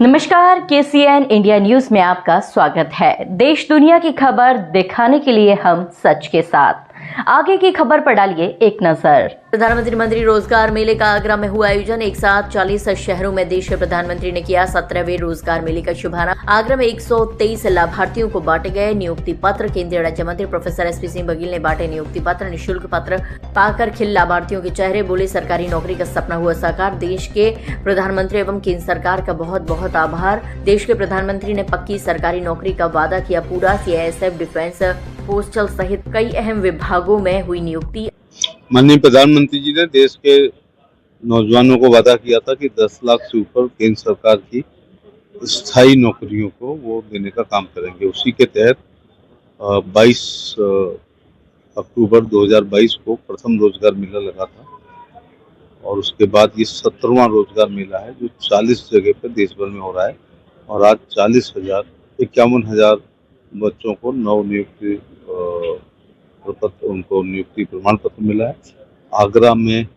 नमस्कार, KCN India news में आपका स्वागत है। देश दुनिया की खबर दिखाने के लिए हम सच के साथ। आगे की खबर पर डालिए एक नजर। प्रधानमंत्री रोजगार मेले का आगरा में हुआ आयोजन। एक साथ 40 शहरों में देश के प्रधानमंत्री ने किया 17वें रोजगार मेले का शुभारंभ। आगरा में 123 लाभार्थियों को बांटे गए नियुक्ति पत्र। केंद्रीय राज्य मंत्री प्रोफेसर एसपी सिंह बघेल ने बांटे नियुक्ति पत्र। निःशुल्क पत्र पाकर खिल लाभार्थियों के चेहरे। बोले, सरकारी नौकरी का सपना हुआ साकार। देश के प्रधानमंत्री एवं केंद्र सरकार का बहुत बहुत आभार। देश के प्रधानमंत्री ने पक्की सरकारी नौकरी का वादा किया पूरा। सीआईएसएफ, डिफेंस, पोस्टल सहित कई अहम विभागों में हुई नियुक्ति। माननीय प्रधानमंत्री जी ने देश के नौजवानों को वादा किया था कि 10 लाख से ऊपर केंद्र सरकार की स्थायी नौकरियों को वो देने का काम करेंगे। उसी के तहत 22 अक्टूबर 2022 को प्रथम रोजगार मेला लगा था और उसके बाद ये 17वां रोजगार मेला है जो 40 जगह पर देश भर में हो रहा है। और आज 51,000 बच्चों को नवनियुक्ति उनको नियुक्ति प्रमाण पत्र मिला है। आगरा में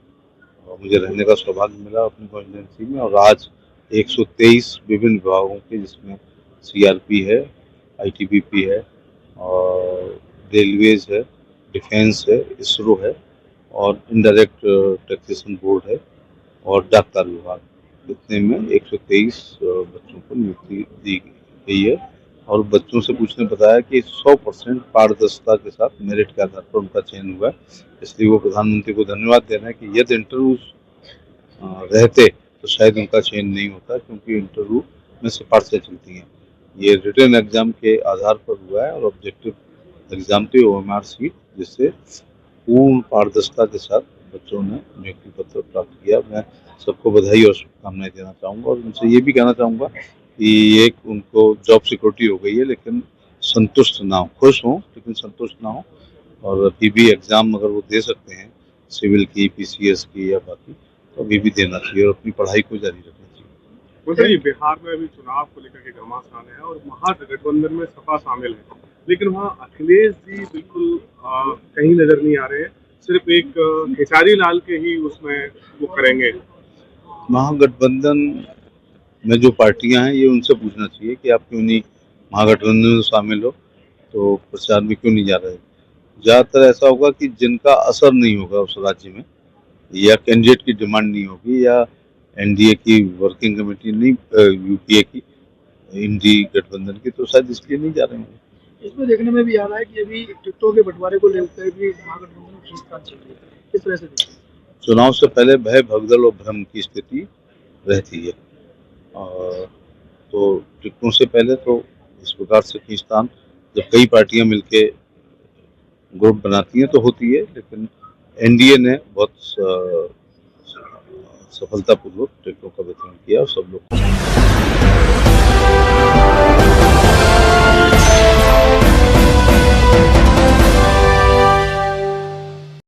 मुझे रहने का सौभाग्य मिला अपनी कॉन्स्टिट्यूंसी में। और आज 123 विभिन्न विभागों के, जिसमें सीआरपी है, आईटीबीपी है और रेलवेज है, डिफेंस है, इसरो है और इनडायरेक्ट टैक्सेशन बोर्ड है और डाकघर विभाग, इतने में 123 बच्चों को नियुक्ति दी गई है। और बच्चों से पूछने बताया कि 100% पारदर्शिता के साथ मेरिट के आधार पर उनका चयन हुआ है। इसलिए वो प्रधानमंत्री को धन्यवाद दे रहे हैं कि यदि इंटरव्यू रहते तो शायद उनका चयन नहीं होता, क्योंकि इंटरव्यू में सिफारिशें चलती हैं। ये रिटन एग्जाम के आधार पर हुआ है और ऑब्जेक्टिव एग्जाम थे OMR सीट, जिससे पूर्ण पारदर्शिता के साथ बच्चों ने नियुक्ति पत्र प्राप्त किया। मैं सबको बधाई और शुभकामनाएं देना चाहूँगा और उनसे ये भी कहना चाहूँगा कि एक उनको जॉब सिक्योरिटी हो गई है, लेकिन संतुष्ट ना हो। खुश हों लेकिन संतुष्ट ना हो। और अभी भी एग्जाम अगर वो दे सकते हैं सिविल की, PCS की या बाकी, तो अभी भी देना चाहिए और अपनी पढ़ाई को जारी रखना चाहिए। बिहार में अभी चुनाव को लेकर के घमासान है और महागठबंधन में सपा शामिल है, लेकिन वहाँ अखिलेश जी बिल्कुल कहीं नजर नहीं आ रहे हैं। सिर्फ एक खेसारी लाल के ही उसमें वो करेंगे। महागठबंधन में जो पार्टियां हैं, ये उनसे पूछना चाहिए कि आप क्यों नहीं महागठबंधन में शामिल हो, तो प्रचार में क्यों नहीं जा रहे। ज़्यादातर ऐसा होगा कि जिनका असर नहीं होगा उस राज्य में, या कैंडिडेट की डिमांड नहीं होगी, या एनडीए की वर्किंग कमेटी नहीं, यूपीए की, इंडी गठबंधन की, तो शायद इसलिए नहीं जा रहे हैं। इसमें देखने में भी आ रहा है कि अभी टिकटों के बंटवारे को लेकर भी महागठबंधन में खींचतान चल रही है। किस तरह से चुनाव से पहले भय, भगदड़ और भ्रम की स्थिति रहती है, और तो टिकटों से पहले तो इस प्रकार से खींचतान जब कई पार्टियां मिलके ग्रुप बनाती हैं तो होती है, लेकिन एनडीए ने बहुत सफलतापूर्वक टिकटों का वितरण किया और सब लोग